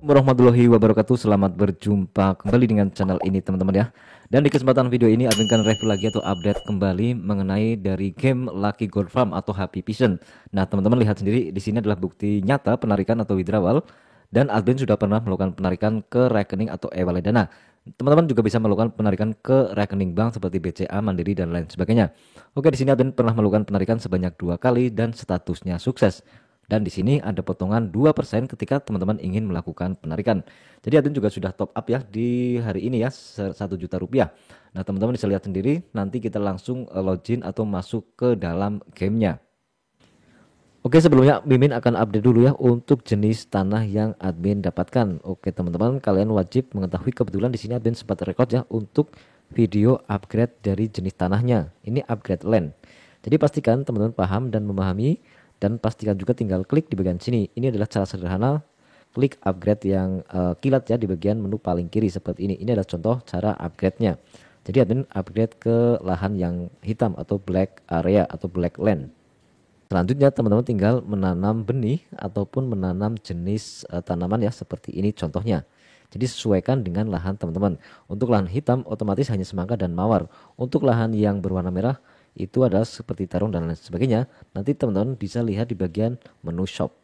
Warahmatullahi wabarakatuh. Selamat berjumpa kembali dengan channel ini teman-teman ya. Dan di kesempatan video ini admin akan review lagi atau update kembali mengenai dari game Lucky Gold Farm atau Happy Vision. Nah teman-teman lihat sendiri di sini adalah bukti nyata penarikan atau withdrawal, dan admin sudah pernah melakukan penarikan ke rekening atau e-wallet Dana. Teman-teman juga bisa melakukan penarikan ke rekening bank seperti BCA, Mandiri dan lain sebagainya. Oke, di sini admin pernah melakukan penarikan sebanyak 2 kali dan statusnya sukses. Dan di sini ada potongan 2% ketika teman-teman ingin melakukan penarikan. Jadi admin juga sudah top up ya di hari ini ya, 1 juta rupiah. Nah teman-teman bisa lihat sendiri, nanti kita langsung login atau masuk ke dalam gamenya. Oke, sebelumnya Mimin akan update dulu ya untuk jenis tanah yang admin dapatkan. Oke teman-teman, kalian wajib mengetahui, kebetulan di sini admin sempat record ya untuk video upgrade dari jenis tanahnya. Ini upgrade land. Jadi pastikan teman-teman paham dan memahami, dan pastikan juga tinggal klik di bagian sini. Ini adalah cara sederhana klik upgrade yang kilat ya di bagian menu paling kiri seperti ini. Ini adalah contoh cara upgrade-nya. Jadi admin upgrade ke lahan yang hitam atau black area atau black land. Selanjutnya teman-teman tinggal menanam benih ataupun menanam jenis tanaman ya seperti ini contohnya. Jadi sesuaikan dengan lahan teman-teman. Untuk lahan hitam otomatis hanya semangka dan mawar. Untuk lahan yang berwarna merah itu adalah seperti terung dan lain sebagainya. Nanti teman-teman bisa lihat di bagian menu shop.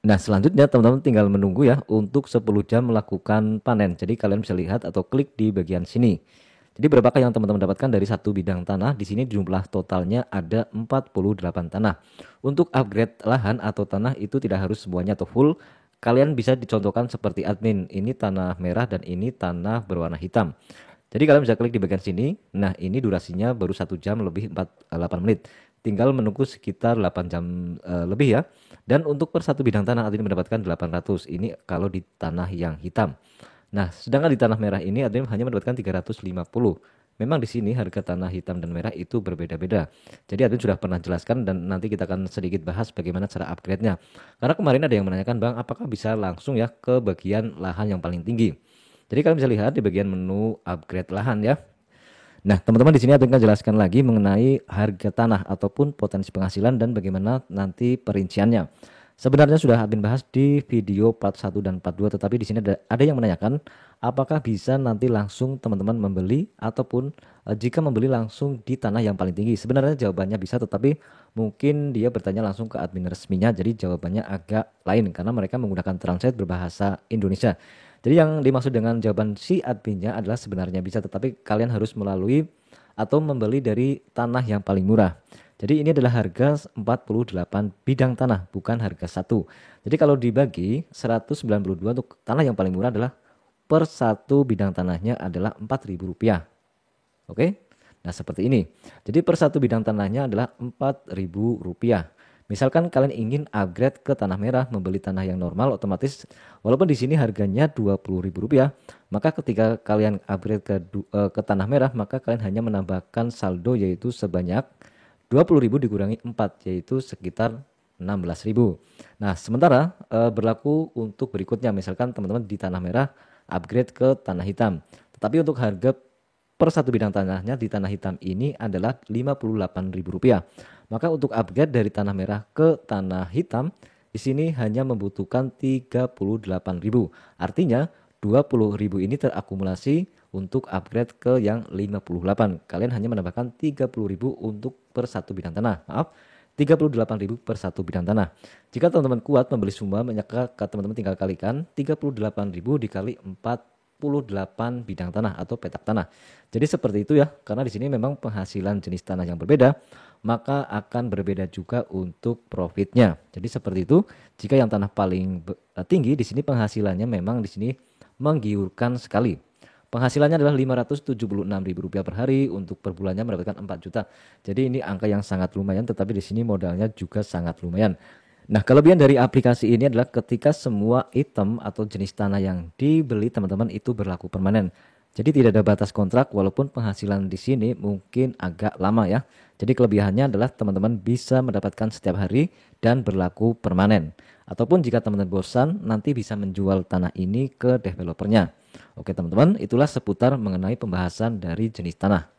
Nah selanjutnya teman-teman tinggal menunggu ya untuk 10 jam melakukan panen. Jadi kalian bisa lihat atau klik di bagian sini. Jadi berapakah yang teman-teman dapatkan dari satu bidang tanah? Di sini jumlah totalnya ada 48 tanah. Untuk upgrade lahan atau tanah itu tidak harus semuanya atau full. Kalian bisa dicontohkan seperti admin. Ini tanah merah dan ini tanah berwarna hitam. Jadi kalian bisa klik di bagian sini. Nah ini durasinya baru 1 jam lebih 8 menit. Tinggal menunggu sekitar 8 jam lebih ya. Dan untuk per satu bidang tanah admin mendapatkan 800. Ini kalau di tanah yang hitam. Nah sedangkan di tanah merah ini admin hanya mendapatkan 350. Memang di sini harga tanah hitam dan merah itu berbeda-beda. Jadi admin sudah pernah jelaskan dan nanti kita akan sedikit bahas bagaimana cara upgrade-nya. Karena kemarin ada yang menanyakan, Bang, apakah bisa langsung ya ke bagian lahan yang paling tinggi? Jadi kalian bisa lihat di bagian menu upgrade lahan ya. Nah, teman-teman di sini akan jelaskan lagi mengenai harga tanah ataupun potensi penghasilan dan bagaimana nanti perinciannya. Sebenarnya sudah admin bahas di video part 1 dan part 2, tetapi di sini ada yang menanyakan apakah bisa nanti langsung teman-teman membeli ataupun jika membeli langsung di tanah yang paling tinggi. Sebenarnya jawabannya bisa, tetapi mungkin dia bertanya langsung ke admin resminya, jadi jawabannya agak lain karena mereka menggunakan translate berbahasa Indonesia. Jadi yang dimaksud dengan jawaban si adminnya adalah sebenarnya bisa, tetapi kalian harus melalui atau membeli dari tanah yang paling murah. Jadi ini adalah harga 48 bidang tanah, bukan harga satu. Jadi kalau dibagi 192 untuk tanah yang paling murah adalah per satu bidang tanahnya adalah Rp4.000. Oke. Nah seperti ini. Jadi per satu bidang tanahnya adalah Rp4.000. Misalkan kalian ingin upgrade ke tanah merah, membeli tanah yang normal, otomatis walaupun di sini harganya Rp20.000, maka ketika kalian upgrade ke tanah merah, maka kalian hanya menambahkan saldo yaitu sebanyak 20.000 dikurangi 4 yaitu sekitar 16.000. Nah, sementara berlaku untuk berikutnya, misalkan teman-teman di tanah merah upgrade ke tanah hitam. Tetapi untuk harga per satu bidang tanahnya di tanah hitam ini adalah Rp58.000. Maka untuk upgrade dari tanah merah ke tanah hitam di sini hanya membutuhkan 38.000. Artinya 20.000 ini terakumulasi untuk upgrade ke yang 58. Kalian hanya menambahkan 30.000 untuk per satu bidang tanah. Maaf, 38.000 per satu bidang tanah. Jika teman-teman kuat membeli semua, maka teman-teman tinggal kalikan 38.000 dikali 48 bidang tanah atau petak tanah. Jadi seperti itu ya, karena di sini memang penghasilan jenis tanah yang berbeda, maka akan berbeda juga untuk profitnya. Jadi seperti itu. Jika yang tanah paling tinggi di sini penghasilannya memang di sini menggiurkan sekali. Penghasilannya adalah Rp576.000 per hari, untuk per bulannya mendapatkan 4 juta. Jadi ini angka yang sangat lumayan, tetapi di sini modalnya juga sangat lumayan. Nah, kelebihan dari aplikasi ini adalah ketika semua item atau jenis tanah yang dibeli teman-teman itu berlaku permanen. Jadi tidak ada batas kontrak, walaupun penghasilan di sini mungkin agak lama ya. Jadi kelebihannya adalah teman-teman bisa mendapatkan setiap hari dan berlaku permanen. Ataupun jika teman-teman bosan, nanti bisa menjual tanah ini ke developernya. Oke teman-teman, itulah seputar mengenai pembahasan dari jenis tanah.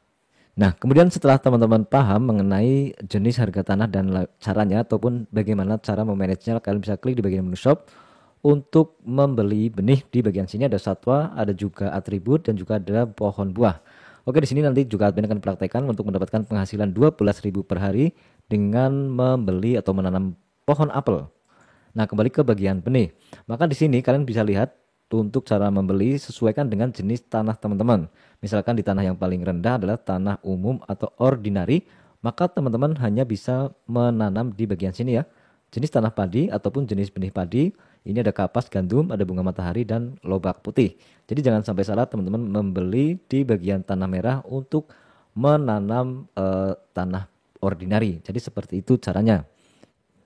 Nah, kemudian setelah teman-teman paham mengenai jenis harga tanah dan caranya ataupun bagaimana cara memanagenya, kalian bisa klik di bagian menu shop Untuk membeli benih di bagian sini ada satwa, ada juga atribut dan juga ada pohon buah. Oke, di sini nanti juga admin akan praktekkan untuk mendapatkan penghasilan 12.000 per hari dengan membeli atau menanam pohon apel. Nah, kembali ke bagian benih. Maka di sini kalian bisa lihat untuk cara membeli sesuaikan dengan jenis tanah teman-teman. Misalkan di tanah yang paling rendah adalah tanah umum atau ordinary, maka teman-teman hanya bisa menanam di bagian sini ya. Jenis tanah padi ataupun jenis benih padi. Ini ada kapas gandum, ada bunga matahari dan lobak putih. Jadi jangan sampai salah teman-teman membeli di bagian tanah merah untuk menanam tanah ordinary. Jadi seperti itu caranya.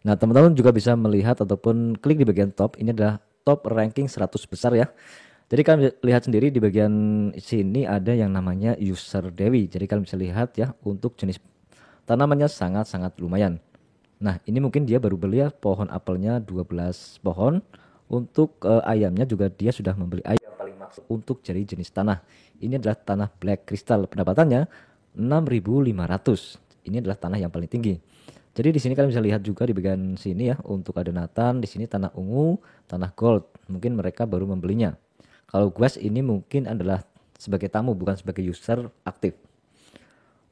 Nah, teman-teman juga bisa melihat ataupun klik di bagian top. Ini adalah top ranking 100 besar ya. Jadi kalian lihat sendiri di bagian sini ada yang namanya user Dewi. Jadi kalian bisa lihat ya untuk jenis tanamannya sangat-sangat lumayan. Nah, ini mungkin dia baru beli ya pohon apelnya 12 pohon. Untuk ayamnya juga dia sudah membeli ayam paling maksud untuk jadi jenis tanah. Ini adalah tanah black crystal. Pendapatannya 6.500. Ini adalah tanah yang paling tinggi. Jadi di sini kalian bisa lihat juga di bagian sini ya untuk ada Nathan, di sini tanah ungu, tanah gold. Mungkin mereka baru membelinya. Kalau Guas ini mungkin adalah sebagai tamu bukan sebagai user aktif.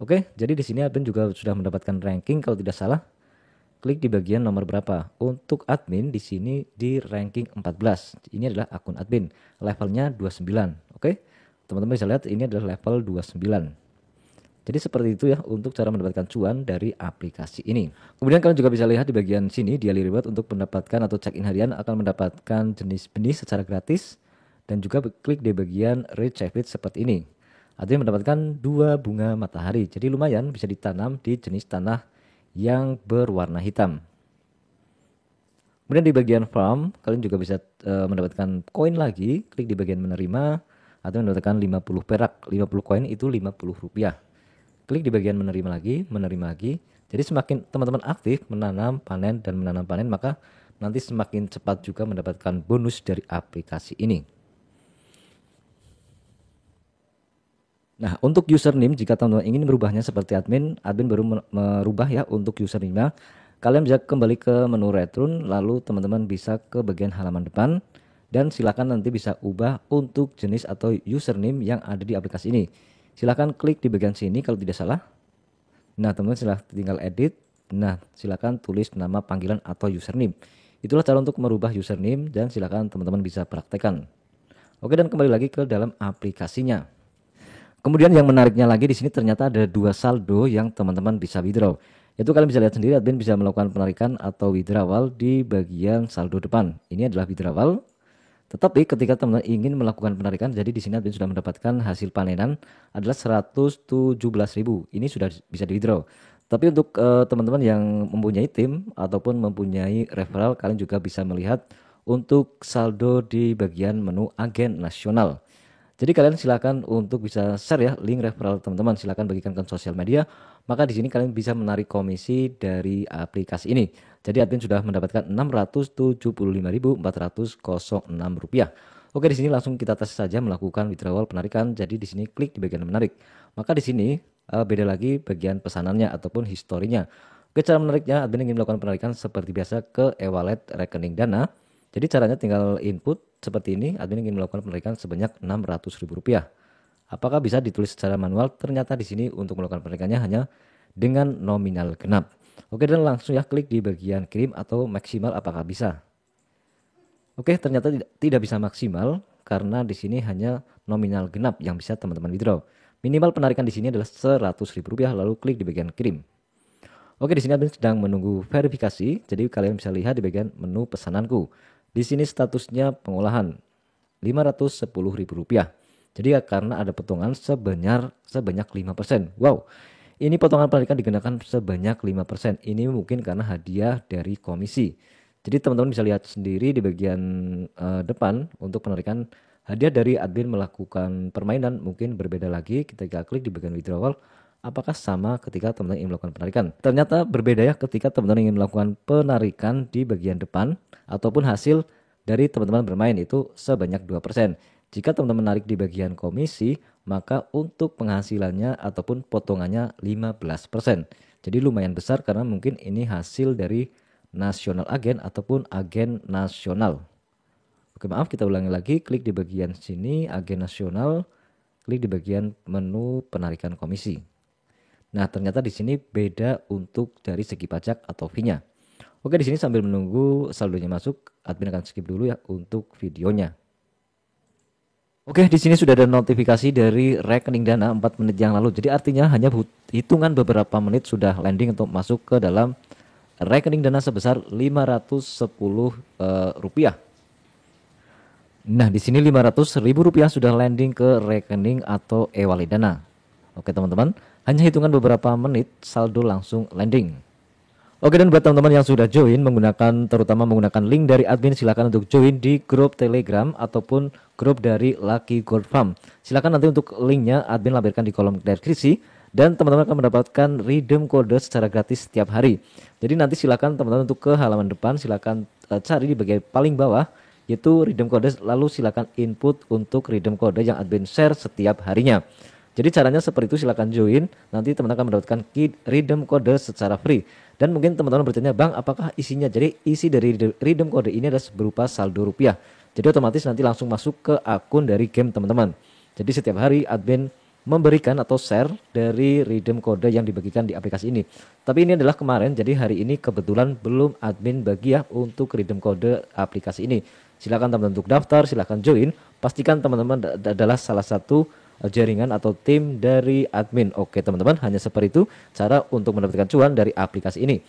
Oke, jadi di sini admin juga sudah mendapatkan ranking kalau tidak salah. Klik di bagian nomor berapa. Untuk admin di sini di ranking 14. Ini adalah akun admin. Levelnya 29. Oke. Teman-teman bisa lihat ini adalah level 29. Jadi seperti itu ya untuk cara mendapatkan cuan dari aplikasi ini. Kemudian kalian juga bisa lihat di bagian sini daily reward untuk mendapatkan atau check-in harian akan mendapatkan jenis benih secara gratis. Dan juga klik di bagian reach it seperti ini. Admin mendapatkan 2 bunga matahari. Jadi lumayan bisa ditanam di jenis tanah yang berwarna hitam. Kemudian di bagian farm kalian juga bisa mendapatkan koin lagi. Klik di bagian menerima atau mendapatkan 50 perak. 50 koin itu 50 rupiah. Klik di bagian menerima lagi. Jadi semakin teman-teman aktif menanam, panen dan menanam panen, maka nanti semakin cepat juga mendapatkan bonus dari aplikasi ini. Nah, untuk username jika teman-teman ingin merubahnya seperti admin baru merubah ya untuk username. Kalian bisa kembali ke menu return, lalu teman-teman bisa ke bagian halaman depan dan silakan nanti bisa ubah untuk jenis atau username yang ada di aplikasi ini. Silakan klik di bagian sini kalau tidak salah. Nah, teman-teman silahkan tinggal edit. Nah, silakan tulis nama panggilan atau username. Itulah cara untuk merubah username dan silakan teman-teman bisa praktekkan. Oke, dan kembali lagi ke dalam aplikasinya. Kemudian yang menariknya lagi di sini ternyata ada 2 saldo yang teman-teman bisa withdraw. Yaitu kalian bisa lihat sendiri admin bisa melakukan penarikan atau withdrawal di bagian saldo depan. Ini adalah withdrawal. Tetapi ketika teman-teman ingin melakukan penarikan, jadi di sini admin sudah mendapatkan hasil panenan adalah 117.000. Ini sudah bisa di withdraw. Tapi untuk teman-teman yang mempunyai tim ataupun mempunyai referral, kalian juga bisa melihat untuk saldo di bagian menu agen nasional. Jadi kalian silakan untuk bisa share ya link referral teman-teman, silakan bagikan ke sosial media. Maka di sini kalian bisa menarik komisi dari aplikasi ini. Jadi admin sudah mendapatkan 675.406 rupiah. Oke, di sini langsung kita tes saja melakukan withdrawal penarikan. Jadi di sini klik di bagian menarik. Maka di sini beda lagi bagian pesanannya ataupun historinya. Oke, cara menariknya admin ingin melakukan penarikan seperti biasa ke e-wallet rekening Dana. Jadi caranya tinggal input seperti ini, admin ingin melakukan penarikan sebanyak 600.000 rupiah. Apakah bisa ditulis secara manual? Ternyata di sini untuk melakukan penarikannya hanya dengan nominal genap. Oke, dan langsung ya klik di bagian kirim atau maksimal apakah bisa. Oke, ternyata tidak bisa maksimal karena di sini hanya nominal genap yang bisa teman-teman withdraw. Minimal penarikan di sini adalah 100.000 rupiah, lalu klik di bagian kirim. Oke, di sini admin sedang menunggu verifikasi, jadi kalian bisa lihat di bagian menu pesananku. Di sini statusnya pengolahan 510.000 rupiah. Jadi ya karena ada potongan sebanyak 5%. Wow, ini potongan penarikan digunakan sebanyak 5%. Ini mungkin karena hadiah dari komisi. Jadi teman-teman bisa lihat sendiri di bagian depan untuk penarikan hadiah dari admin melakukan permainan mungkin berbeda lagi ketika klik di bagian withdrawal. Apakah sama ketika teman-teman ingin melakukan penarikan? Ternyata berbeda ya ketika teman-teman ingin melakukan penarikan di bagian depan ataupun hasil dari teman-teman bermain itu sebanyak 2%. Jika teman-teman menarik di bagian komisi, maka untuk penghasilannya ataupun potongannya 15%. Jadi lumayan besar karena mungkin ini hasil dari nasional agen ataupun agen nasional. Oke, maaf, kita ulangi lagi, klik di bagian sini agen nasional, klik di bagian menu penarikan komisi. Nah, ternyata di sini beda untuk dari segi pajak atau fee-nya. Oke, di sini sambil menunggu saldonya masuk, admin akan skip dulu ya untuk videonya. Oke, di sini sudah ada notifikasi dari rekening Dana 4 menit yang lalu. Jadi artinya hanya hitungan beberapa menit sudah landing untuk masuk ke dalam rekening Dana sebesar Rp510. Nah, di sini Rp500.000 sudah landing ke rekening atau e-wallet Dana. Oke, teman-teman, hanya hitungan beberapa menit saldo langsung landing. Oke, dan buat teman-teman yang sudah join terutama menggunakan link dari admin, silakan untuk join di grup Telegram ataupun grup dari Lucky Gold Farm. Silakan nanti untuk linknya admin lampirkan di kolom deskripsi, dan teman-teman akan mendapatkan redeem kode secara gratis setiap hari. Jadi nanti silakan teman-teman untuk ke halaman depan, silakan cari di bagian paling bawah yaitu redeem kode, lalu silakan input untuk redeem kode yang admin share setiap harinya. Jadi caranya seperti itu, silakan join, nanti teman-teman akan mendapatkan redeem kode secara free. Dan mungkin teman-teman bertanya, Bang, apakah isinya? Jadi isi dari redeem kode ini adalah berupa saldo rupiah. Jadi otomatis nanti langsung masuk ke akun dari game teman-teman. Jadi setiap hari admin memberikan atau share dari redeem kode yang dibagikan di aplikasi ini. Tapi ini adalah kemarin, jadi hari ini kebetulan belum admin bagi ya untuk redeem kode aplikasi ini. Silakan teman-teman untuk daftar, silakan join. Pastikan teman-teman adalah salah satu jaringan atau tim dari admin. Oke teman-teman, hanya seperti itu cara untuk mendapatkan cuan dari aplikasi ini.